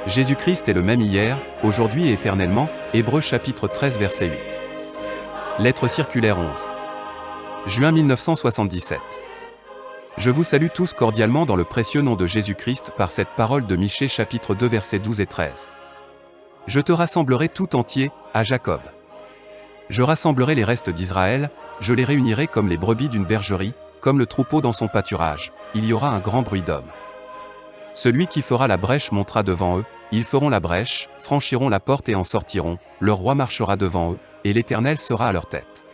Jésus-Christ est le même hier, aujourd'hui et éternellement. Hébreux chapitre 13 verset 8. Lettre circulaire 11. Juin 1977. Je vous salue tous cordialement dans le précieux nom de Jésus-Christ par cette parole de Michée chapitre 2 versets 12 et 13. Je te rassemblerai tout entier, à Jacob. Je rassemblerai les restes d'Israël, je les réunirai comme les brebis d'une bergerie, comme le troupeau dans son pâturage, il y aura un grand bruit d'hommes. Celui qui fera la brèche montera devant eux, ils feront la brèche, franchiront la porte et en sortiront, leur roi marchera devant eux, et l'Éternel sera à leur tête.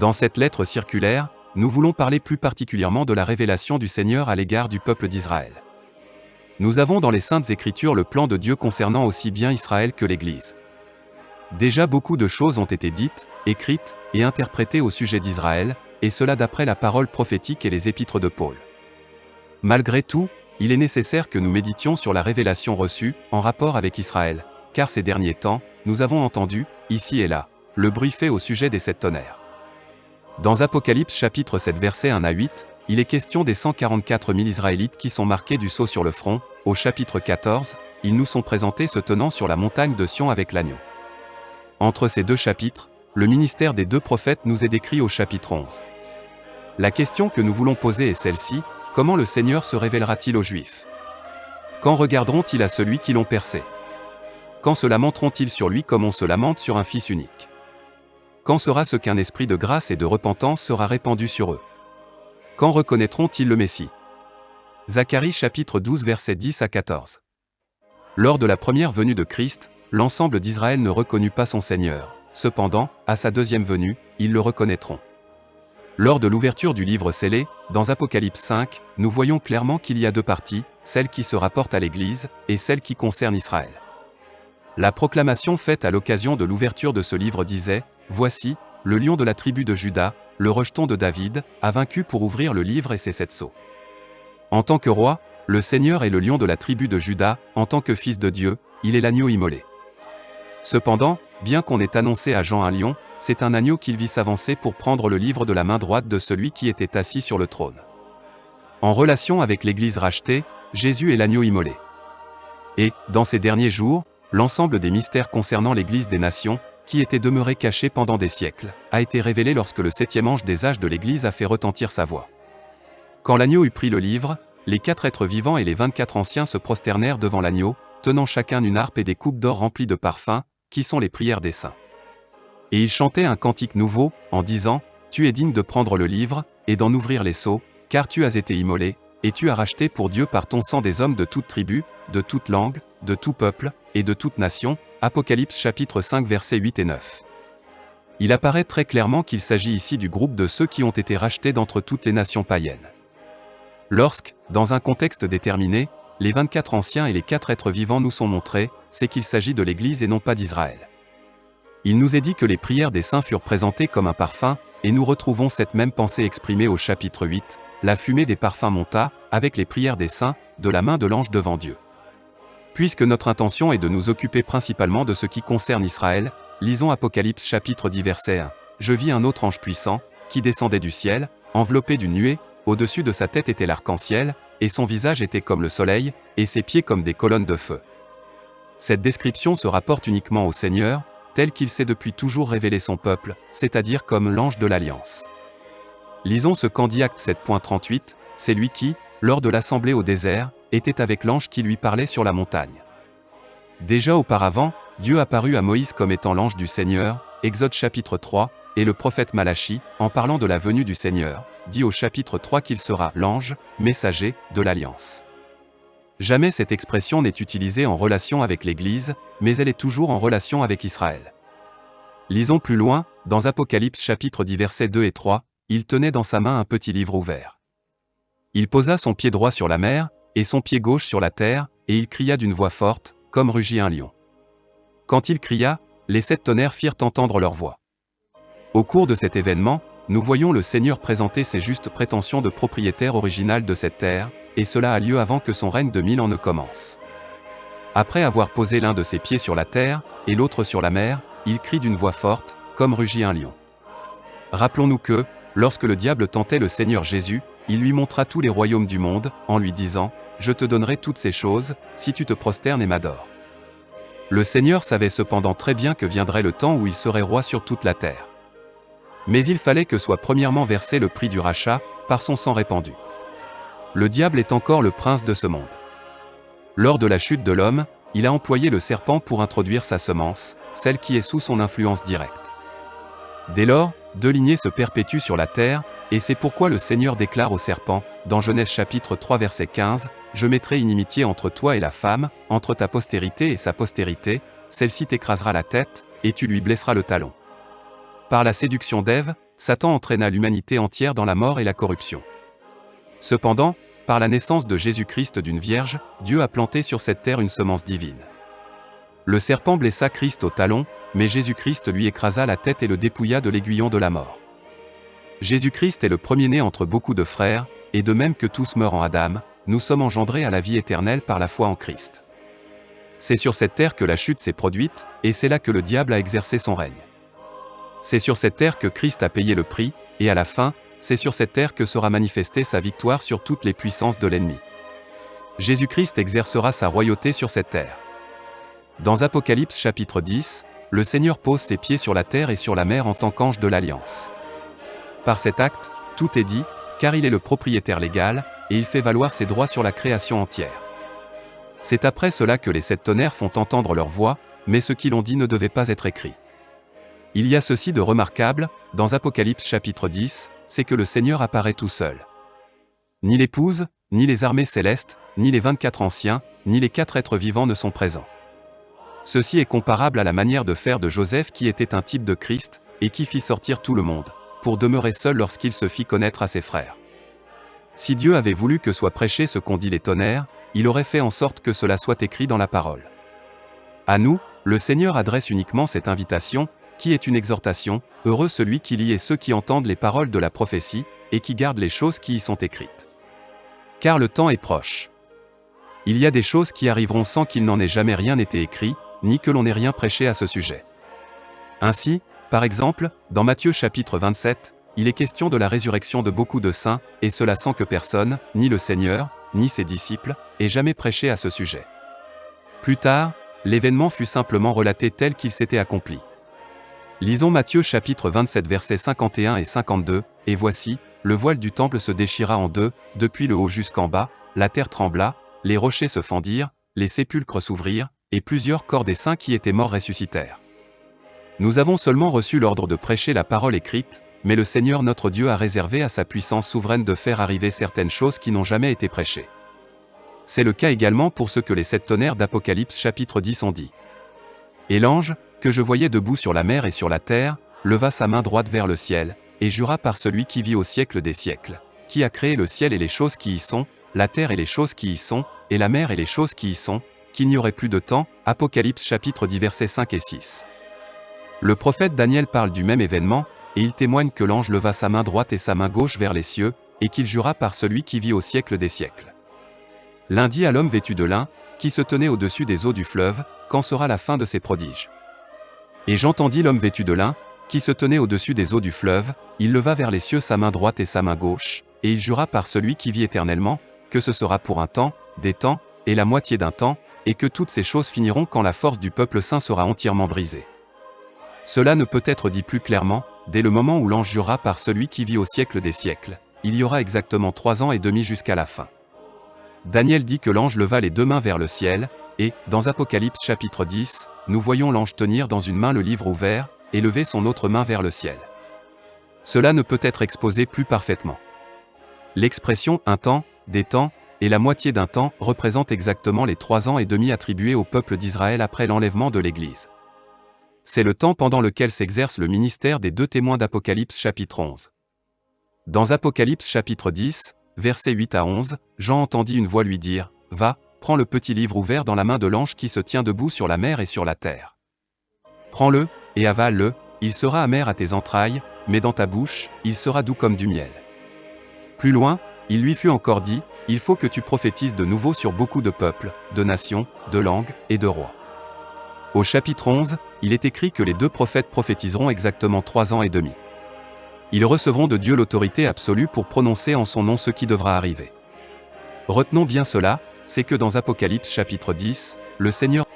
Dans cette lettre circulaire, nous voulons parler plus particulièrement de la révélation du Seigneur à l'égard du peuple d'Israël. Nous avons dans les Saintes Écritures le plan de Dieu concernant aussi bien Israël que l'Église. Déjà beaucoup de choses ont été dites, écrites et interprétées au sujet d'Israël, et cela d'après la parole prophétique et les épîtres de Paul. Malgré tout, il est nécessaire que nous méditions sur la révélation reçue, en rapport avec Israël, car ces derniers temps, nous avons entendu, ici et là, le bruit fait au sujet des 7 tonnerres. Dans Apocalypse chapitre 7 versets 1 à 8, il est question des 144 000 Israélites qui sont marqués du sceau sur le front. Au chapitre 14, ils nous sont présentés se tenant sur la montagne de Sion avec l'agneau. Entre ces deux chapitres, le ministère des 2 prophètes nous est décrit au chapitre 11. La question que nous voulons poser est celle-ci: comment le Seigneur se révélera-t-il aux Juifs? Quand regarderont-ils à celui qui l'ont percé? Quand se lamenteront-ils sur lui comme on se lamente sur un fils unique? Quand sera ce qu'un esprit de grâce et de repentance sera répandu sur eux? Quand reconnaîtront-ils le Messie? Zacharie chapitre 12 versets 10 à 14. Lors de la première venue de Christ, l'ensemble d'Israël ne reconnut pas son Seigneur. Cependant, à sa deuxième venue, ils le reconnaîtront. Lors de l'ouverture du livre scellé, dans Apocalypse 5, nous voyons clairement qu'il y a 2 parties, celle qui se rapporte à l'Église, et celle qui concerne Israël. La proclamation faite à l'occasion de l'ouverture de ce livre disait: « Voici, le lion de la tribu de Juda, le rejeton de David, a vaincu pour ouvrir le livre et ses 7 sceaux. » En tant que roi, le Seigneur est le lion de la tribu de Juda, en tant que fils de Dieu, il est l'agneau immolé. Cependant, bien qu'on ait annoncé à Jean un lion, c'est un agneau qu'il vit s'avancer pour prendre le livre de la main droite de celui qui était assis sur le trône. En relation avec l'Église rachetée, Jésus est l'agneau immolé. Et, dans ces derniers jours, l'ensemble des mystères concernant l'Église des nations, qui étaient demeurés cachés pendant des siècles, a été révélé lorsque le 7e ange des âges de l'Église a fait retentir sa voix. Quand l'agneau eut pris le livre, les 4 êtres vivants et les 24 anciens se prosternèrent devant l'agneau, tenant chacun une harpe et des coupes d'or remplies de parfums, qui sont les prières des saints. Et ils chantaient un cantique nouveau, en disant: « Tu es digne de prendre le livre, et d'en ouvrir les sceaux, car tu as été immolé, et tu as racheté pour Dieu par ton sang des hommes de toute tribu, de toute langue, de tout peuple, et de toute nation. » Apocalypse chapitre 5 versets 8 et 9. Il apparaît très clairement qu'il s'agit ici du groupe de ceux qui ont été rachetés d'entre toutes les nations païennes. Lorsque, dans un contexte déterminé, les 24 anciens et les 4 êtres vivants nous sont montrés, c'est qu'il s'agit de l'Église et non pas d'Israël. Il nous est dit que les prières des saints furent présentées comme un parfum, et nous retrouvons cette même pensée exprimée au chapitre 8, la fumée des parfums monta, avec les prières des saints, de la main de l'ange devant Dieu. Puisque notre intention est de nous occuper principalement de ce qui concerne Israël, lisons Apocalypse chapitre 10 verset 1. Je vis un autre ange puissant, qui descendait du ciel, enveloppé d'une nuée, au-dessus de sa tête était l'arc-en-ciel, et son visage était comme le soleil, et ses pieds comme des colonnes de feu. Cette description se rapporte uniquement au Seigneur, tel qu'il s'est depuis toujours révélé son peuple, c'est-à-dire comme l'ange de l'Alliance. Lisons ce qu'en dit Actes 7.38, c'est lui qui, lors de l'assemblée au désert, était avec l'ange qui lui parlait sur la montagne. Déjà auparavant, Dieu apparut à Moïse comme étant l'ange du Seigneur, Exode chapitre 3, et le prophète Malachie, en parlant de la venue du Seigneur, dit au chapitre 3 qu'il sera l'ange, messager, de l'Alliance. Jamais cette expression n'est utilisée en relation avec l'Église, mais elle est toujours en relation avec Israël. Lisons plus loin, dans Apocalypse chapitre 10 versets 2 et 3, il tenait dans sa main un petit livre ouvert. Il posa son pied droit sur la mer, et son pied gauche sur la terre, et il cria d'une voix forte, comme rugit un lion. Quand il cria, les 7 tonnerres firent entendre leur voix. Au cours de cet événement, nous voyons le Seigneur présenter ses justes prétentions de propriétaire original de cette terre, et cela a lieu avant que son règne de 1000 ans ne commence. Après avoir posé l'un de ses pieds sur la terre, et l'autre sur la mer, il crie d'une voix forte, comme rugit un lion. Rappelons-nous que, lorsque le diable tentait le Seigneur Jésus, il lui montra tous les royaumes du monde, en lui disant, « Je te donnerai toutes ces choses, si tu te prosternes et m'adores. » Le Seigneur savait cependant très bien que viendrait le temps où il serait roi sur toute la terre. Mais il fallait que soit premièrement versé le prix du rachat, par son sang répandu. Le diable est encore le prince de ce monde. Lors de la chute de l'homme, il a employé le serpent pour introduire sa semence, celle qui est sous son influence directe. Dès lors, deux lignées se perpétuent sur la terre, et c'est pourquoi le Seigneur déclare au serpent, dans Genèse chapitre 3 verset 15, « Je mettrai inimitié entre toi et la femme, entre ta postérité et sa postérité, celle-ci t'écrasera la tête, et tu lui blesseras le talon. » Par la séduction d'Ève, Satan entraîna l'humanité entière dans la mort et la corruption. Cependant, par la naissance de Jésus-Christ d'une vierge, Dieu a planté sur cette terre une semence divine. Le serpent blessa Christ au talon, mais Jésus-Christ lui écrasa la tête et le dépouilla de l'aiguillon de la mort. Jésus-Christ est le premier-né entre beaucoup de frères, et de même que tous meurent en Adam, nous sommes engendrés à la vie éternelle par la foi en Christ. C'est sur cette terre que la chute s'est produite, et c'est là que le diable a exercé son règne. C'est sur cette terre que Christ a payé le prix, et à la fin, c'est sur cette terre que sera manifestée sa victoire sur toutes les puissances de l'ennemi. Jésus-Christ exercera sa royauté sur cette terre. Dans Apocalypse chapitre 10, le Seigneur pose ses pieds sur la terre et sur la mer en tant qu'ange de l'Alliance. Par cet acte, tout est dit, car il est le propriétaire légal, et il fait valoir ses droits sur la création entière. C'est après cela que les 7 tonnerres font entendre leur voix, mais ce qu'ils ont dit ne devait pas être écrit. Il y a ceci de remarquable, dans Apocalypse chapitre 10, c'est que le Seigneur apparaît tout seul. Ni l'épouse, ni les armées célestes, ni les 24 anciens, ni les 4 êtres vivants ne sont présents. Ceci est comparable à la manière de faire de Joseph qui était un type de Christ, et qui fit sortir tout le monde, pour demeurer seul lorsqu'il se fit connaître à ses frères. Si Dieu avait voulu que soit prêché ce qu'ont dit les tonnerres, il aurait fait en sorte que cela soit écrit dans la parole. À nous, le Seigneur adresse uniquement cette invitation, qui est une exhortation, heureux celui qui lit et ceux qui entendent les paroles de la prophétie, et qui gardent les choses qui y sont écrites. Car le temps est proche. Il y a des choses qui arriveront sans qu'il n'en ait jamais rien été écrit, ni que l'on ait rien prêché à ce sujet. Ainsi, par exemple, dans Matthieu chapitre 27, il est question de la résurrection de beaucoup de saints, et cela sans que personne, ni le Seigneur, ni ses disciples, ait jamais prêché à ce sujet. Plus tard, l'événement fut simplement relaté tel qu'il s'était accompli. Lisons Matthieu chapitre 27 versets 51 et 52, « Et voici, le voile du temple se déchira en deux, depuis le haut jusqu'en bas, la terre trembla, les rochers se fendirent, les sépulcres s'ouvrirent, et plusieurs corps des saints qui étaient morts ressuscitèrent. » Nous avons seulement reçu l'ordre de prêcher la parole écrite, mais le Seigneur notre Dieu a réservé à sa puissance souveraine de faire arriver certaines choses qui n'ont jamais été prêchées. C'est le cas également pour ce que les 7 tonnerres d'Apocalypse chapitre 10 ont dit. Et l'ange, que je voyais debout sur la mer et sur la terre, leva sa main droite vers le ciel, et jura par celui qui vit au siècle des siècles, qui a créé le ciel et les choses qui y sont, la terre et les choses qui y sont, et la mer et les choses qui y sont, qu'il n'y aurait plus de temps, Apocalypse chapitre 10 versets 5 et 6. Le prophète Daniel parle du même événement, et il témoigne que l'ange leva sa main droite et sa main gauche vers les cieux, et qu'il jura par celui qui vit au siècle des siècles. L'un dit à l'homme vêtu de lin, qui se tenait au-dessus des eaux du fleuve, quand sera la fin de ces prodiges. Et j'entendis l'homme vêtu de lin, qui se tenait au-dessus des eaux du fleuve, il leva vers les cieux sa main droite et sa main gauche, et il jura par celui qui vit éternellement, que ce sera pour un temps, des temps, et la moitié d'un temps, et que toutes ces choses finiront quand la force du peuple saint sera entièrement brisée. Cela ne peut être dit plus clairement, dès le moment où l'ange jura par celui qui vit au siècle des siècles, il y aura exactement 3 ans et demi jusqu'à la fin. Daniel dit que l'ange leva les 2 mains vers le ciel, et, dans Apocalypse chapitre 10, nous voyons l'ange tenir dans une main le livre ouvert, et lever son autre main vers le ciel. Cela ne peut être exposé plus parfaitement. L'expression « un temps »,« des temps » et la moitié d'un temps représente exactement les 3 ans et demi attribués au peuple d'Israël après l'enlèvement de l'Église. C'est le temps pendant lequel s'exerce le ministère des 2 témoins d'Apocalypse chapitre 11. Dans Apocalypse chapitre 10, versets 8 à 11, Jean entendit une voix lui dire « Va, prends le petit livre ouvert dans la main de l'ange qui se tient debout sur la mer et sur la terre. Prends-le, et avale-le, il sera amer à tes entrailles, mais dans ta bouche, il sera doux comme du miel. » Plus loin, il lui fut encore dit « Il faut que tu prophétises de nouveau sur beaucoup de peuples, de nations, de langues et de rois. » Au chapitre 11, il est écrit que les 2 prophètes prophétiseront exactement 3 ans et demi. Ils recevront de Dieu l'autorité absolue pour prononcer en son nom ce qui devra arriver. Retenons bien cela, c'est que dans Apocalypse chapitre 10, le Seigneur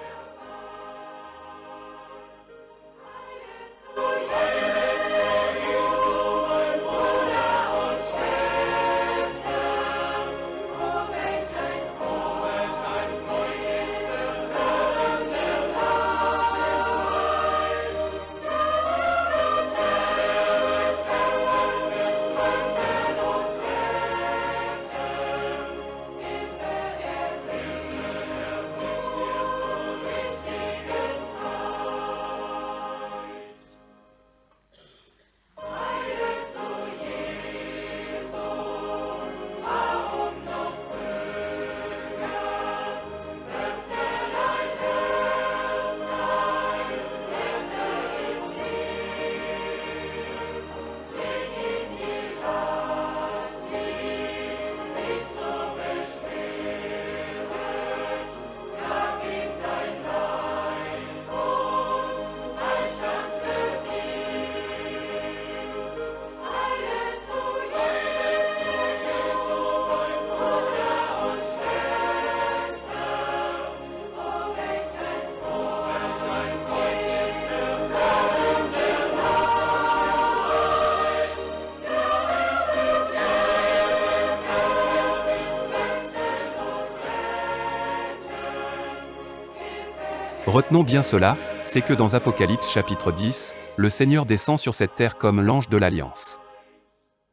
Retenons bien cela, c'est que dans Apocalypse chapitre 10, le Seigneur descend sur cette terre comme l'ange de l'Alliance.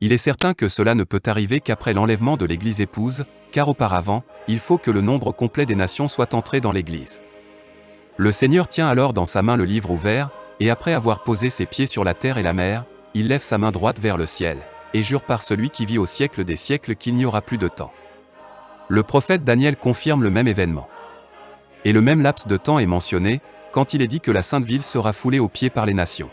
Il est certain que cela ne peut arriver qu'après l'enlèvement de l'Église épouse, car auparavant, il faut que le nombre complet des nations soit entré dans l'Église. Le Seigneur tient alors dans sa main le livre ouvert, et après avoir posé ses pieds sur la terre et la mer, il lève sa main droite vers le ciel, et jure par celui qui vit au siècle des siècles qu'il n'y aura plus de temps. Le prophète Daniel confirme le même événement. Et le même laps de temps est mentionné, quand il est dit que la Sainte Ville sera foulée aux pieds par les nations.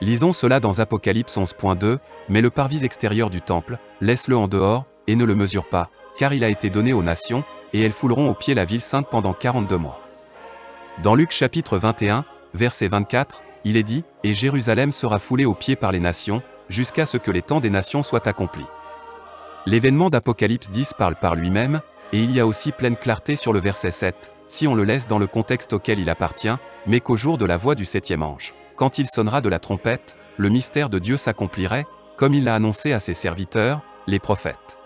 Lisons cela dans Apocalypse 11.2, mais le parvis extérieur du temple, laisse-le en dehors, et ne le mesure pas, car il a été donné aux nations, et elles fouleront aux pieds la ville sainte pendant 42 mois. Dans Luc chapitre 21, verset 24, il est dit, « Et Jérusalem sera foulée aux pieds par les nations, jusqu'à ce que les temps des nations soient accomplis. » L'événement d'Apocalypse 10 parle par lui-même, et il y a aussi pleine clarté sur le verset 7, si on le laisse dans le contexte auquel il appartient, mais qu'au jour de la voix du septième ange, quand il sonnera de la trompette, le mystère de Dieu s'accomplirait, comme il l'a annoncé à ses serviteurs, les prophètes.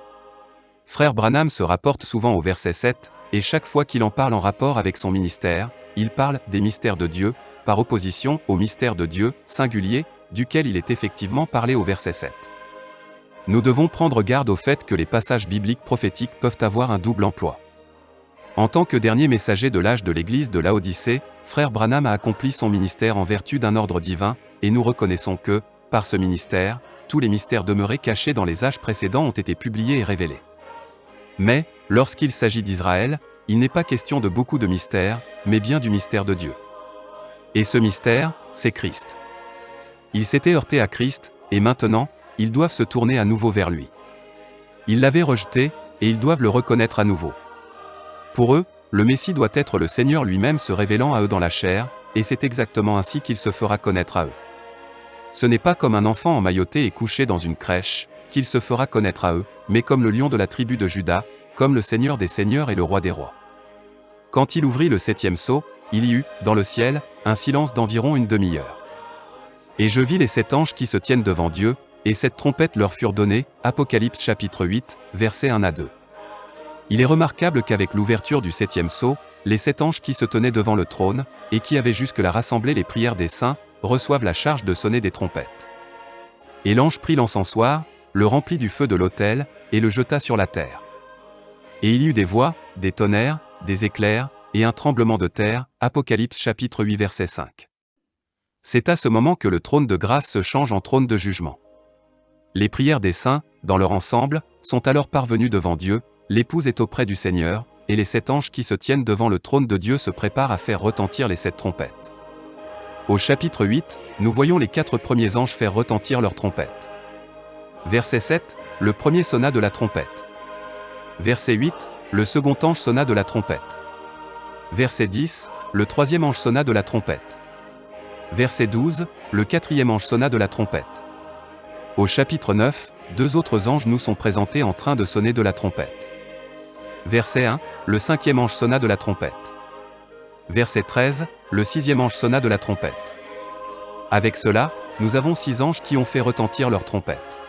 Frère Branham se rapporte souvent au verset 7, et chaque fois qu'il en parle en rapport avec son ministère, il parle des mystères de Dieu, par opposition au mystère de Dieu, singulier, duquel il est effectivement parlé au verset 7. Nous devons prendre garde au fait que les passages bibliques prophétiques peuvent avoir un double emploi. En tant que dernier messager de l'âge de l'Église de Laodicée, Frère Branham a accompli son ministère en vertu d'un ordre divin, et nous reconnaissons que, par ce ministère, tous les mystères demeurés cachés dans les âges précédents ont été publiés et révélés. Mais, lorsqu'il s'agit d'Israël, il n'est pas question de beaucoup de mystères, mais bien du mystère de Dieu. Et ce mystère, c'est Christ. Ils s'étaient heurtés à Christ, et maintenant, ils doivent se tourner à nouveau vers lui. Ils l'avaient rejeté, et ils doivent le reconnaître à nouveau. Pour eux, le Messie doit être le Seigneur lui-même se révélant à eux dans la chair, et c'est exactement ainsi qu'il se fera connaître à eux. Ce n'est pas comme un enfant emmailloté et couché dans une crèche, qu'il se fera connaître à eux, mais comme le lion de la tribu de Juda, comme le Seigneur des seigneurs et le roi des rois. Quand il ouvrit le septième sceau, il y eut, dans le ciel, un silence d'environ une demi-heure. Et je vis les 7 anges qui se tiennent devant Dieu, et 7 trompettes leur furent données, Apocalypse chapitre 8, versets 1 à 2. Il est remarquable qu'avec l'ouverture du 7e sceau, les 7 anges qui se tenaient devant le trône, et qui avaient jusque-là rassemblé les prières des saints, reçoivent la charge de sonner des trompettes. Et l'ange prit l'encensoir, le remplit du feu de l'autel, et le jeta sur la terre. Et il y eut des voix, des tonnerres, des éclairs, et un tremblement de terre, Apocalypse chapitre 8 verset 5. C'est à ce moment que le trône de grâce se change en trône de jugement. Les prières des saints, dans leur ensemble, sont alors parvenues devant Dieu, l'épouse est auprès du Seigneur, et les 7 anges qui se tiennent devant le trône de Dieu se préparent à faire retentir les 7 trompettes. Au chapitre 8, nous voyons les 4 premiers anges faire retentir leurs trompettes. Verset 7, le premier sonna de la trompette. Verset 8, le second ange sonna de la trompette. Verset 10, le troisième ange sonna de la trompette. Verset 12, le quatrième ange sonna de la trompette. Au chapitre 9, 2 autres anges nous sont présentés en train de sonner de la trompette. Verset 1, le 5e ange sonna de la trompette. Verset 13, le 6e ange sonna de la trompette. Avec cela, nous avons 6 anges qui ont fait retentir leur trompette.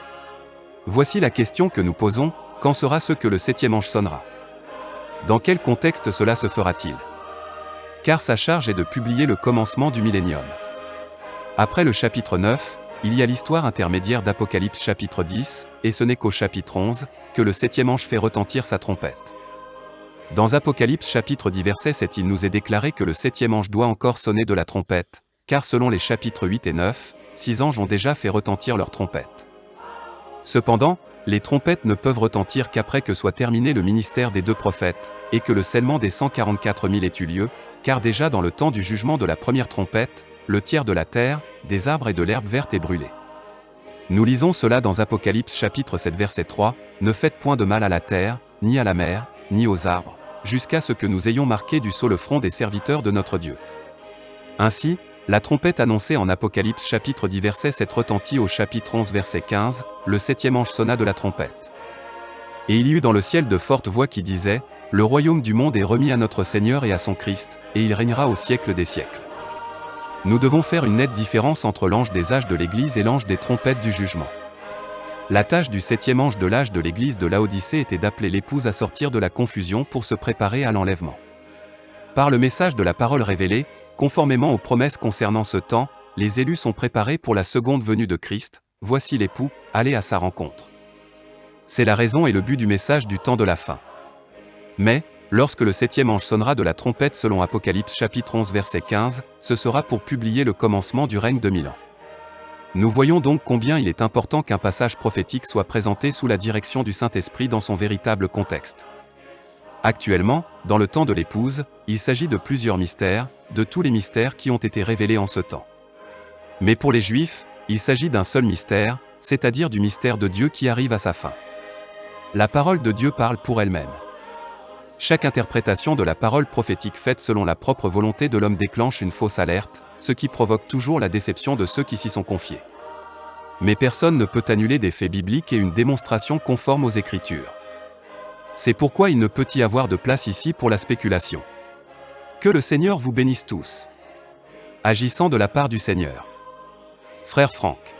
Voici la question que nous posons, quand sera ce que le 7e ange sonnera? Dans quel contexte cela se fera-t-il? Car sa charge est de publier le commencement du millénium. Après le chapitre 9, il y a l'histoire intermédiaire d'Apocalypse chapitre 10, et ce n'est qu'au chapitre 11, que le 7e ange fait retentir sa trompette. Dans Apocalypse chapitre 10 verset 7 il nous est déclaré que le 7e ange doit encore sonner de la trompette, car selon les chapitres 8 et 9, 6 anges ont déjà fait retentir leur trompette. Cependant, les trompettes ne peuvent retentir qu'après que soit terminé le ministère des 2 prophètes, et que le scellement des 144 000 ait eu lieu, car déjà dans le temps du jugement de la première trompette, le tiers de la terre, des arbres et de l'herbe verte est brûlé. Nous lisons cela dans Apocalypse chapitre 7 verset 3, « Ne faites point de mal à la terre, ni à la mer, ni aux arbres, jusqu'à ce que nous ayons marqué du sceau le front des serviteurs de notre Dieu. » Ainsi, la trompette annoncée en Apocalypse chapitre 10 verset 7 retentit au chapitre 11 verset 15, le 7e ange sonna de la trompette. Et il y eut dans le ciel de fortes voix qui disaient, « Le royaume du monde est remis à notre Seigneur et à son Christ, et il régnera au siècle des siècles. » Nous devons faire une nette différence entre l'ange des âges de l'Église et l'ange des trompettes du jugement. La tâche du 7e ange de l'âge de l'Église de Laodicée était d'appeler l'épouse à sortir de la confusion pour se préparer à l'enlèvement. Par le message de la parole révélée, conformément aux promesses concernant ce temps, les élus sont préparés pour la seconde venue de Christ, voici l'époux, allez à sa rencontre. C'est la raison et le but du message du temps de la fin. Mais, lorsque le 7e ange sonnera de la trompette selon Apocalypse chapitre 11 verset 15, ce sera pour publier le commencement du règne de 1000 ans. Nous voyons donc combien il est important qu'un passage prophétique soit présenté sous la direction du Saint-Esprit dans son véritable contexte. Actuellement, dans le temps de l'épouse, il s'agit de plusieurs mystères, de tous les mystères qui ont été révélés en ce temps. Mais pour les Juifs, il s'agit d'un seul mystère, c'est-à-dire du mystère de Dieu qui arrive à sa fin. La parole de Dieu parle pour elle-même. Chaque interprétation de la parole prophétique faite selon la propre volonté de l'homme déclenche une fausse alerte, ce qui provoque toujours la déception de ceux qui s'y sont confiés. Mais personne ne peut annuler des faits bibliques et une démonstration conforme aux Écritures. C'est pourquoi il ne peut y avoir de place ici pour la spéculation. Que le Seigneur vous bénisse tous. Agissant de la part du Seigneur. Frère Franck.